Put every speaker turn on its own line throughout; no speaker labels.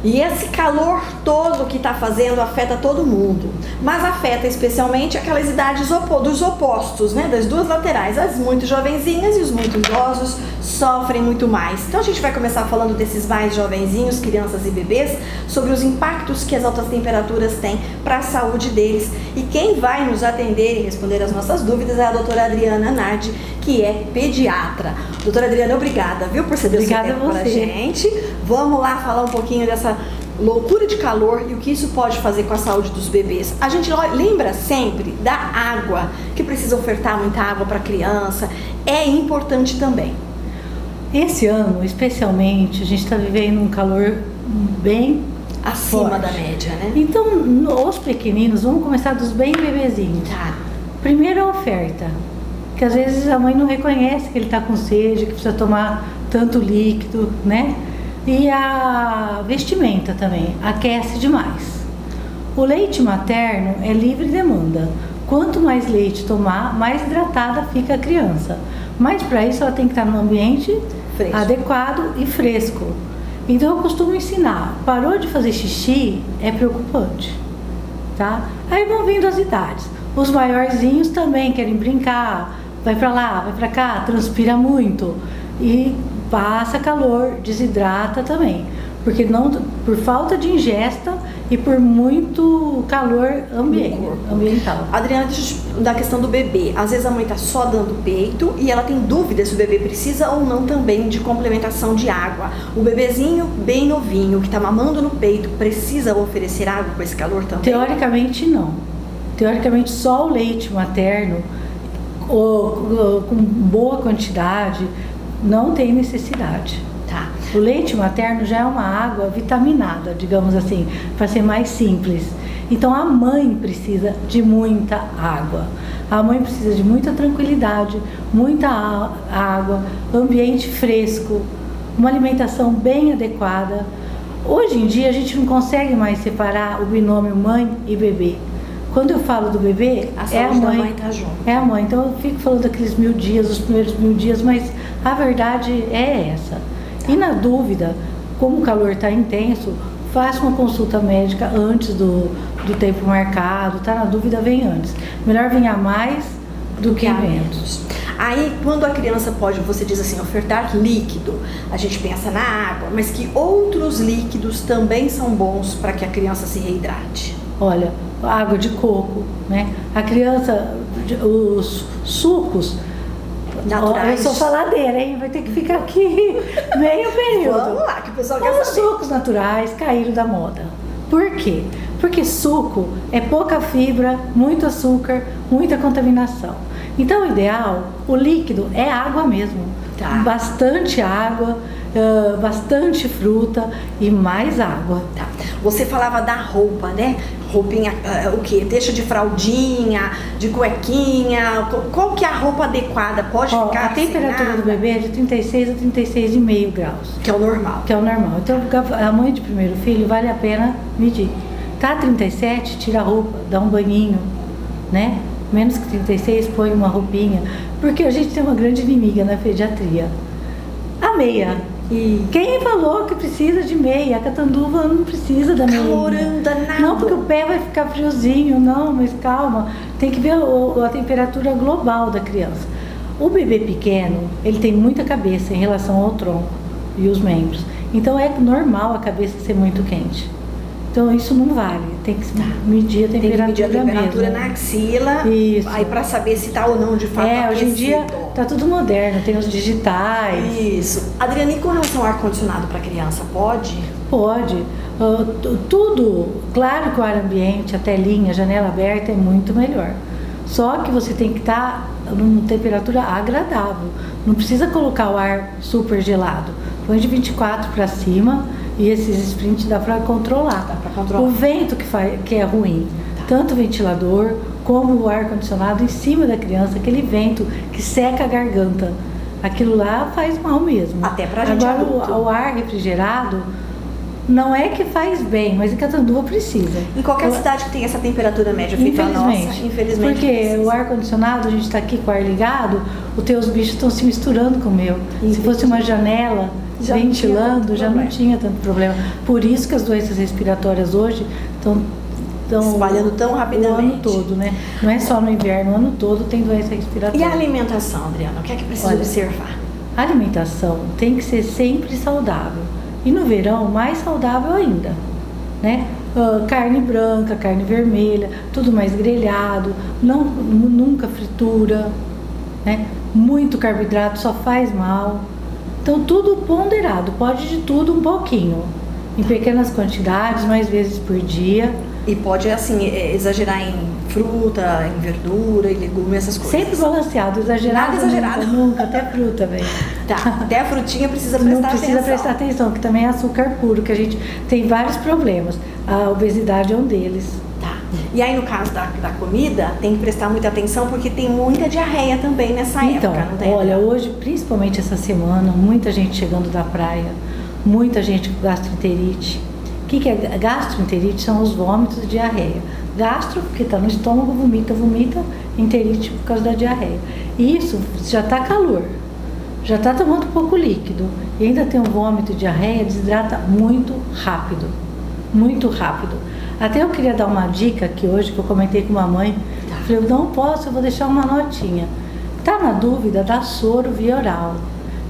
E esse calor todo que está fazendo afeta todo mundo, mas afeta especialmente aquelas idades dos opostos, né? Das duas laterais, as muito jovenzinhas e os muito idosos sofrem muito mais. Então a gente vai começar falando desses mais jovenzinhos, crianças e bebês, sobre os impactos que as altas temperaturas têm para a saúde deles. E quem vai nos atender e responder as nossas dúvidas é a doutora Adriana Nardi, que é pediatra. Doutora Adriana, obrigada, viu, por ceder o seu tempo para a gente. Vamos lá falar um pouquinho dessa loucura de calor e o que isso pode fazer com a saúde dos bebês. A gente lembra sempre da água, que precisa ofertar muita água para a criança, é importante também.
Esse ano, especialmente, a gente está vivendo um calor bem
acima
forte
da média, né?
Então, os pequeninos, vamos começar dos bem bebezinhos.
Tá.
Primeiro a oferta, que às vezes a mãe não reconhece que ele está com sede, que precisa tomar tanto líquido, né? E a vestimenta também, aquece demais. O leite materno é livre demanda. Quanto mais leite tomar, mais hidratada fica a criança. Mas para isso ela tem que estar num ambiente fresco, adequado e fresco. Então eu costumo ensinar, parou de fazer xixi, é preocupante, tá? Aí vão vindo as idades. Os maiorzinhos também querem brincar, vai para lá, vai para cá, transpira muito e passa calor, desidrata também, porque não, por falta de ingesta e por muito calor ambiental.
Adriana, deixa eu dar a questão do bebê. Às vezes a mãe está só dando peito e ela tem dúvida se o bebê precisa ou não também de complementação de água. O bebezinho bem novinho, que está mamando no peito, precisa oferecer água com esse calor também?
Teoricamente não. Teoricamente só o leite materno, com boa quantidade, não tem necessidade.
Tá.
O leite materno já é uma água vitaminada, digamos assim, para ser mais simples. Então a mãe precisa de muita água. A mãe precisa de muita tranquilidade, muita água, ambiente fresco, uma alimentação bem adequada. Hoje em dia a gente não consegue mais separar o binômio mãe e bebê. Quando eu falo do bebê, é a mãe.
Da mãe tá junto.
É a mãe. Então eu fico falando daqueles 1000 dias, os primeiros 1000 dias, mas a verdade é essa. E na dúvida, como o calor está intenso, faça uma consulta médica antes do tempo marcado, tá? Na dúvida, vem antes. Melhor vir a mais do que a menos.
Aí, quando a criança pode, você diz assim, ofertar líquido, a gente pensa na água, mas que outros líquidos também são bons para que a criança se reidrate?
Olha, água de coco, né? A criança, os sucos naturais. Eu sou faladeira, hein? Vai ter que ficar aqui meio período.
Vamos lá, que o pessoal quer saber.
Os sucos naturais caíram da moda. Por quê? Porque suco é pouca fibra, muito açúcar, muita contaminação. Então, o ideal, o líquido é água mesmo. Tá. Bastante água, bastante fruta e mais água.
Tá. Você falava da roupa, né? Roupinha, o que? Deixa de fraldinha, de cuequinha, qual que é a roupa adequada? Pode ficar
a temperatura do bebê é de 36 a 36,5 graus.
Que é o normal.
Que é o normal. Então, a mãe de primeiro filho vale a pena medir. Tá 37, tira a roupa, dá um banhinho, né? Menos que 36, põe uma roupinha. Porque a gente tem uma grande inimiga na pediatria. A meia. E quem falou que precisa de meia? A catanduva não precisa da meia.
Calorão danado.
Não, porque o pé vai ficar friozinho. Não, mas calma. Tem que ver a temperatura global da criança. O bebê pequeno, ele tem muita cabeça em relação ao tronco e os membros. Então é normal a cabeça ser muito quente. Então isso não vale, tem que medir a temperatura mesmo. Tem que medir a temperatura
na axila,
isso.
Aí para saber se tá ou não de fato aquecido.
Hoje em dia tá tudo moderno, tem os digitais.
Isso. Adriana, e com relação ao ar-condicionado para criança, pode?
Pode. Tudo, claro que o ar ambiente, a telinha, a janela aberta é muito melhor. Só que você tem que estar numa temperatura agradável. Não precisa colocar o ar super gelado. Põe de 24 para cima. E esses sprints dá para controlar.
Dá pra controlar.
O vento que é ruim, tanto o ventilador como o ar-condicionado em cima da criança, aquele vento que seca a garganta. Aquilo lá faz mal mesmo.
Até pra gente
Agora
adulto.
o ar refrigerado Não é que faz bem, mas em Catanduva precisa.
Em qualquer cidade que tem essa temperatura média feita a nossa, infelizmente.
Porque
precisa.
o ar-condicionado, a gente está aqui com o ar ligado, os teus bichos estão se misturando com o meu. Se fosse uma janela
Já
ventilando, já não tinha tanto problema. Por isso que as doenças respiratórias hoje estão
espalhando tão rapidamente.
O ano todo, né? Não é só no inverno, o ano todo tem doença respiratória.
E a alimentação, Adriana? O que é que precisa observar?
A alimentação tem que ser sempre saudável. E no verão, mais saudável ainda, né? Carne branca, carne vermelha, tudo mais grelhado, nunca fritura, né? Muito carboidrato só faz mal. Então, tudo ponderado, pode de tudo um pouquinho, em pequenas quantidades, mais vezes por dia.
E pode, assim, exagerar em fruta, em verdura, em legume, essas coisas.
Sempre balanceado, exagerado.
Nada exagerado.
Nunca, até fruta, velho.
Tá, até a frutinha precisa prestar atenção.
Não precisa prestar atenção, que também é açúcar puro, que a gente tem vários problemas. A obesidade é um deles.
Tá. E aí, no caso da comida, tem que prestar muita atenção, porque tem muita diarreia também nessa época, não tem?
Olha, hoje, principalmente essa semana, muita gente chegando da praia, muita gente com gastroenterite. O que é gastroenterite? São os vômitos e diarreia. Gastro, porque está no estômago, vomita, enterite por causa da diarreia. E isso já está calor, já está tomando pouco líquido e ainda tem um vômito e diarreia, desidrata muito rápido, muito rápido. Até eu queria dar uma dica aqui hoje, que eu comentei com uma mãe, falei, eu não posso, eu vou deixar uma notinha. Tá na dúvida, dá soro via oral.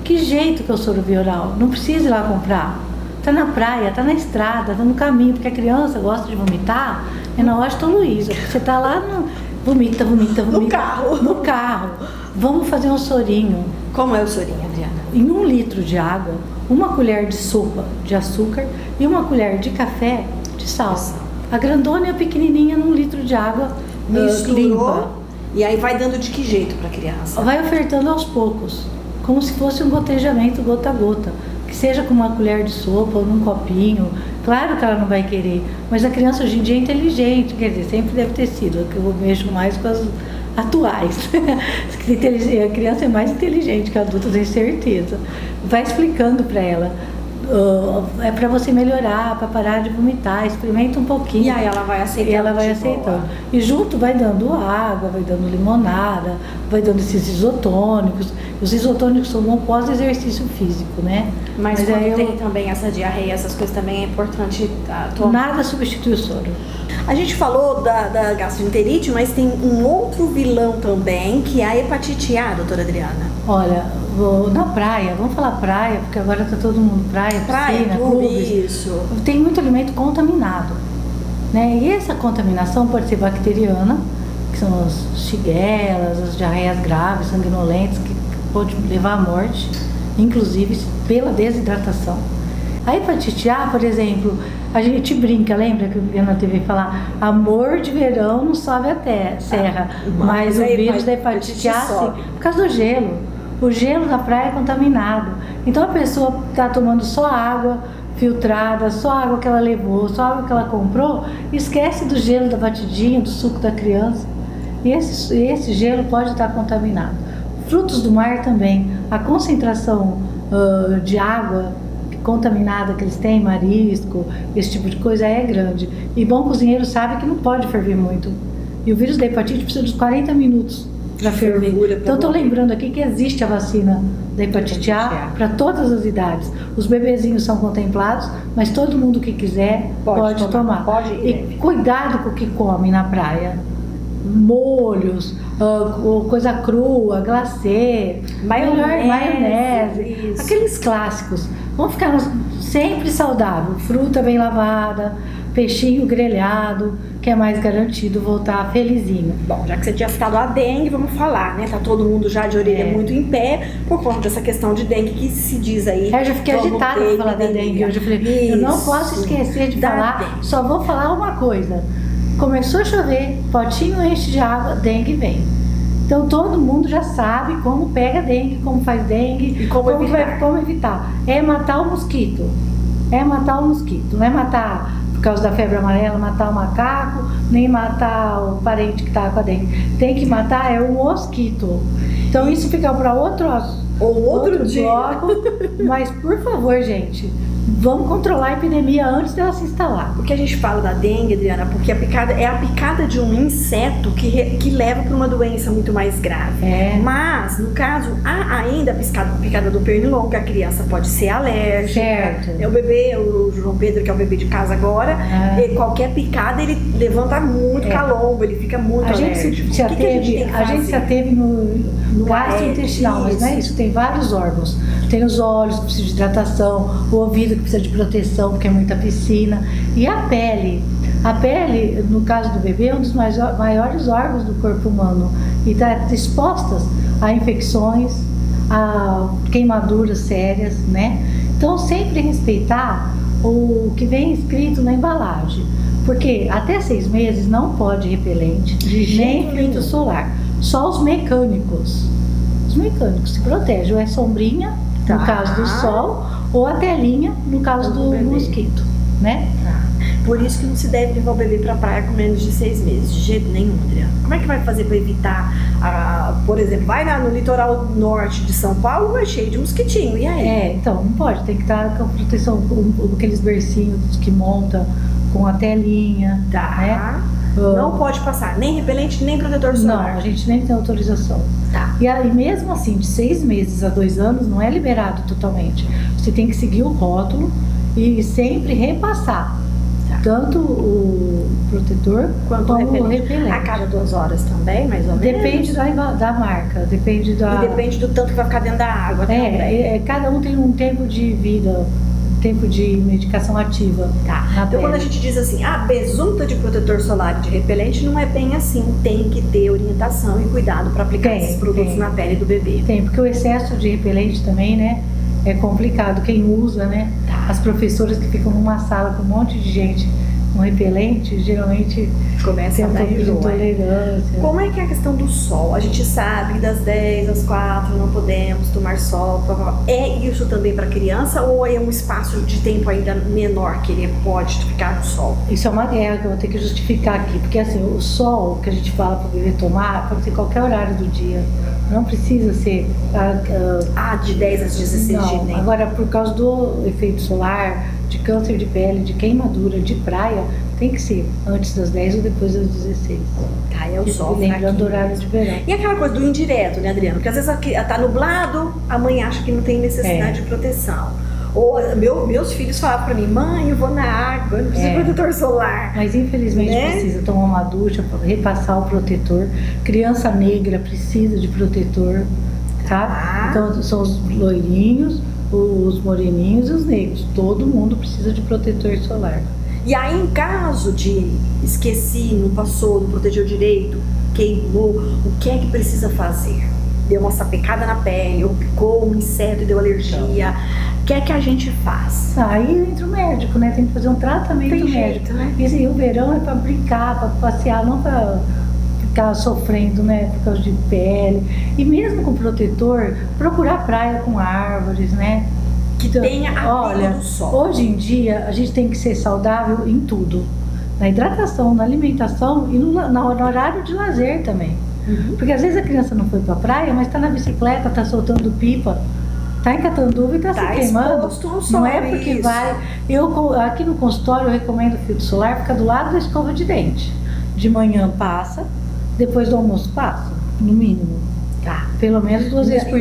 Que jeito que é o soro via oral? Não precisa ir lá comprar. Tá na praia, tá na estrada, tá no caminho, porque a criança gosta de vomitar, é na Washington Luiz. Você tá lá, vomita.
No carro.
No carro. Vamos fazer um sorinho.
Como é o sorinho, Adriana?
Em 1 litro de água, 1 colher de sopa de açúcar e 1 colher de café de sal. A grandona e a pequenininha num litro de água limpa.
E aí vai dando de que jeito para a criança?
Vai ofertando aos poucos, como se fosse um gotejamento gota a gota. Que seja com 1 colher de sopa ou num copinho. Claro que ela não vai querer, mas a criança hoje em dia é inteligente, quer dizer, sempre deve ter sido, que eu mexo mais com as atuais. A criança é mais inteligente que a adulta, tenho certeza. Vai explicando para ela. É para você melhorar, para parar de vomitar, experimenta um pouquinho.
E aí ela vai aceitando.
E ela vai aceitando. E junto vai dando água, vai dando limonada, vai dando esses isotônicos. Os isotônicos são bons pós-exercício físico, né?
Mas quando tem também essa diarreia, essas coisas também é importante tomar.
Nada substitui o soro.
A gente falou da gastroenterite, mas tem um outro vilão também, que é a hepatite A, doutora Adriana.
Olha, na praia, vamos falar praia, porque agora está todo mundo praia, piscina, clubes.
Isso.
Tem muito alimento contaminado, né? E essa contaminação pode ser bacteriana, que são as shigellas, as diarreias graves, sanguinolentas, que pode levar à morte, inclusive pela desidratação. A hepatite A, por exemplo, a gente brinca, lembra que eu vi na TV falar, amor de verão não sobe até serra, mas o vírus da hepatite A, sim, por causa do gelo. O gelo da praia é contaminado. Então a pessoa está tomando só água filtrada, só água que ela levou, só água que ela comprou, esquece do gelo da batidinha, do suco da criança. E esse gelo pode estar contaminado. Frutos do mar também, a concentração de água contaminada que eles têm, marisco, esse tipo de coisa é grande. E bom cozinheiro sabe que não pode ferver muito. E o vírus da hepatite precisa de 40 minutos para ferver. Então estou lembrando aqui que existe a vacina da hepatite A para todas as idades. Os bebezinhos são contemplados, mas todo mundo que quiser pode tomar.
Pode ir,
e cuidado com o que come na praia. Molhos, coisa crua, glacê, maionese, aqueles clássicos. Vamos ficar sempre saudável, fruta bem lavada, peixinho grelhado, que é mais garantido voltar felizinho.
Bom, já que você tinha citado a dengue, vamos falar, né? Tá todo mundo já de orelha muito em pé por conta dessa questão de dengue que se diz aí.
Eu já fiquei agitada para falar da dengue hoje. Eu falei, eu não posso esquecer de falar, dengue. Só vou falar uma coisa. Começou a chover, potinho enche de água, dengue vem. Então todo mundo já sabe como pega dengue, como faz dengue,
e como
evitar. É matar o mosquito. Não é matar por causa da febre amarela, matar o macaco, nem matar o parente que está com a dengue. Tem que matar o mosquito. Então isso fica para outro dia. Bloco. Mas por favor, gente, vamos controlar a epidemia antes dela se instalar.
O que a gente fala da dengue, Adriana, porque a picada de um inseto que leva para uma doença muito mais grave. Mas, no caso, há ainda a picada do pernilongo, que a criança pode ser alérgica.
Certo.
O bebê, o João Pedro, que é o bebê de casa agora, qualquer picada ele levanta muito calombo, ele fica muito alérgico.
A gente já teve no gastrointestinal, mas não é isso, tem vários órgãos. Tem os olhos que precisam de hidratação, o ouvido que precisa de proteção, porque é muita piscina, e a pele. A pele, no caso do bebê, é um dos maiores órgãos do corpo humano e está exposta a infecções, a queimaduras sérias, né? Então, sempre respeitar o que vem escrito na embalagem, porque até 6 meses não pode repelente, nem filtro solar, só os mecânicos. Os mecânicos se protegem, ou é sombrinha, no caso do sol, ou a telinha, no caso do mosquito, né?
Por isso que não se deve levar o bebê para a praia com menos de 6 meses, de jeito nenhum, Adriana. Como é que vai fazer para evitar, por exemplo, vai no litoral norte de São Paulo, vai cheio de mosquitinho, e aí?
Então, não pode, tem que estar com proteção, aqueles bercinhos que monta com a telinha, né?
Não pode passar nem repelente, nem protetor solar.
Não, a gente nem tem autorização. E aí, mesmo assim, de 6 meses a 2 anos, não é liberado totalmente. Você tem que seguir o rótulo e sempre repassar. Tanto o protetor quanto o repelente.
A cada 2 horas também, mais ou menos?
Depende da marca, depende da...
E depende do tanto que vai ficar dentro da água também.
Cada um tem um tempo de vida, tempo de medicação ativa.
Então quando a gente diz assim, besunta de protetor solar e de repelente, não é bem assim. Tem que ter orientação e cuidado para aplicar esses produtos na pele do bebê.
Tem, porque o excesso de repelente também, né? É complicado. Quem usa, né? As professoras que ficam numa sala com um monte de gente com repelente, geralmente
começa a dar
intolerância.
Como é que é a questão do sol? A gente sabe que das 10 às 4 não podemos tomar sol. É isso também para criança ou é um espaço de tempo ainda menor que ele pode ficar no sol?
Isso é uma guerra que eu vou ter que justificar aqui, porque assim, o sol que a gente fala para o bebê tomar pode ser qualquer horário do dia. Não precisa ser
de 10 às 16 de nem.
Agora, por causa do efeito solar, de câncer de pele, de queimadura, de praia, tem que ser antes das 10 ou depois das 16.
É o sol.
Lembrando do horário de verão.
E aquela coisa do indireto, né, Adriana? Porque às vezes tá nublado, a mãe acha que não tem necessidade de proteção. Ou meus filhos falavam pra mim, mãe, eu vou na água, eu não preciso de protetor solar.
Mas infelizmente precisa tomar uma ducha, repassar o protetor. Criança negra precisa de protetor, tá? Então são os loirinhos, os moreninhos e os negros. Todo mundo precisa de protetor solar.
E aí, em caso de esqueci, não passou, não protegeu direito, queimou, o que é que precisa fazer? Deu uma sapecada na pele, ou picou um inseto e deu alergia. O que é que a gente faz?
Aí entra o médico, né? Tem que fazer um tratamento médico.
Né?
E assim, o verão é para brincar, para passear, não para ficar sofrendo, né? Por causa de pele. E mesmo com protetor, procurar praia com árvores, né?
Que tenha abrigo do sol.
Hoje em dia, a gente tem que ser saudável em tudo. Na hidratação, na alimentação e no horário de lazer também. Porque às vezes a criança não foi para a praia, mas está na bicicleta, está soltando pipa, está em Catanduva e está se queimando. Não é porque vai. Aqui no consultório eu recomendo o filtro solar, fica do lado da escova de dente. De manhã passa, depois do almoço passa, no mínimo. Pelo menos 2 vezes por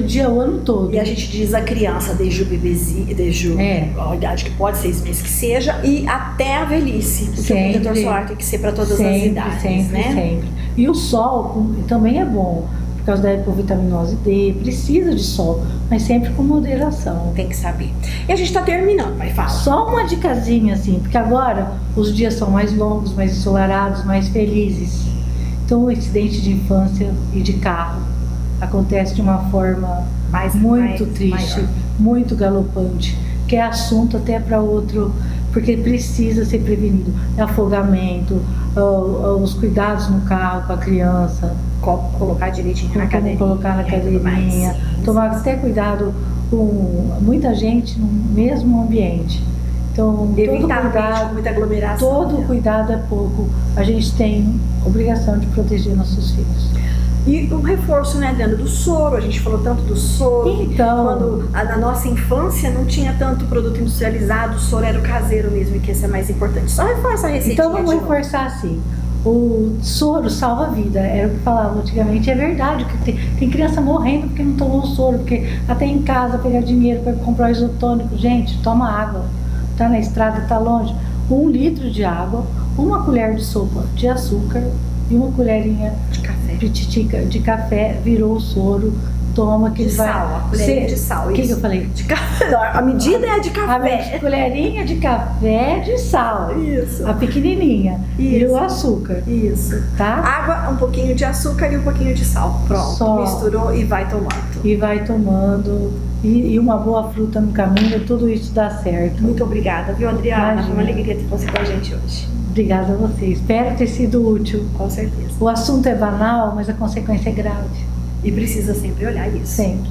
dia, o ano todo.
E a gente diz a criança, desde o bebezinho, desde a idade que pode, 6 meses que seja, e até a velhice. Porque o protetor solar tem que ser para todas as idades,
sempre. E o sol também é bom, por causa da hipovitaminose D, precisa de sol, mas sempre com moderação.
Tem que saber. E a gente está terminando, mas fala.
Só uma dicasinha assim, porque agora os dias são mais longos, mais ensolarados, mais felizes. Então o acidente de infância e de carro acontece de uma forma muito triste, muito galopante, que é assunto até para outro, porque precisa ser prevenido. Afogamento, os cuidados no carro com a criança,
colocar direitinho na cadeirinha,
colocar na cadeirinha, tomar até cuidado com muita gente no mesmo ambiente. Então,
evitar muita aglomeração.
Todo cuidado é pouco. A gente tem obrigação de proteger nossos filhos.
E o reforço, né, Adriana, do soro, a gente falou tanto do soro,
Então,
quando na nossa infância não tinha tanto produto industrializado, o soro era o caseiro mesmo, e que esse é mais importante. Só reforça a receita.
então vamos reforçar assim. O soro salva a vida, era o que falavam antigamente, é verdade, que tem criança morrendo porque não tomou o soro, porque até em casa pegar dinheiro para comprar o isotônico, gente, toma água, tá na estrada, tá longe, 1 litro de água, 1 colher de sopa de açúcar e 1 colherinha
De café.
pititica de café, virou o soro, toma que
De
ele vai...
sal, a colherinha de sal.
O que
isso.
eu falei?
De café. Não, a medida é de
A
café.
colherinha de café de sal,
Isso.
a pequenininha, e
Isso.
o açúcar,
Isso.
tá?
Água, um pouquinho de açúcar e um pouquinho de sal. Pronto.
Só.
Misturou e vai tomando.
E vai tomando, e uma boa fruta no caminho, tudo isso dá certo.
Muito obrigada, viu, Adriana?
Imagina.
Foi uma alegria ter você com a gente hoje.
Obrigada a você, espero ter sido útil.
Com certeza.
O assunto é banal, mas a consequência é grave,
E precisa sempre olhar isso.
sempre.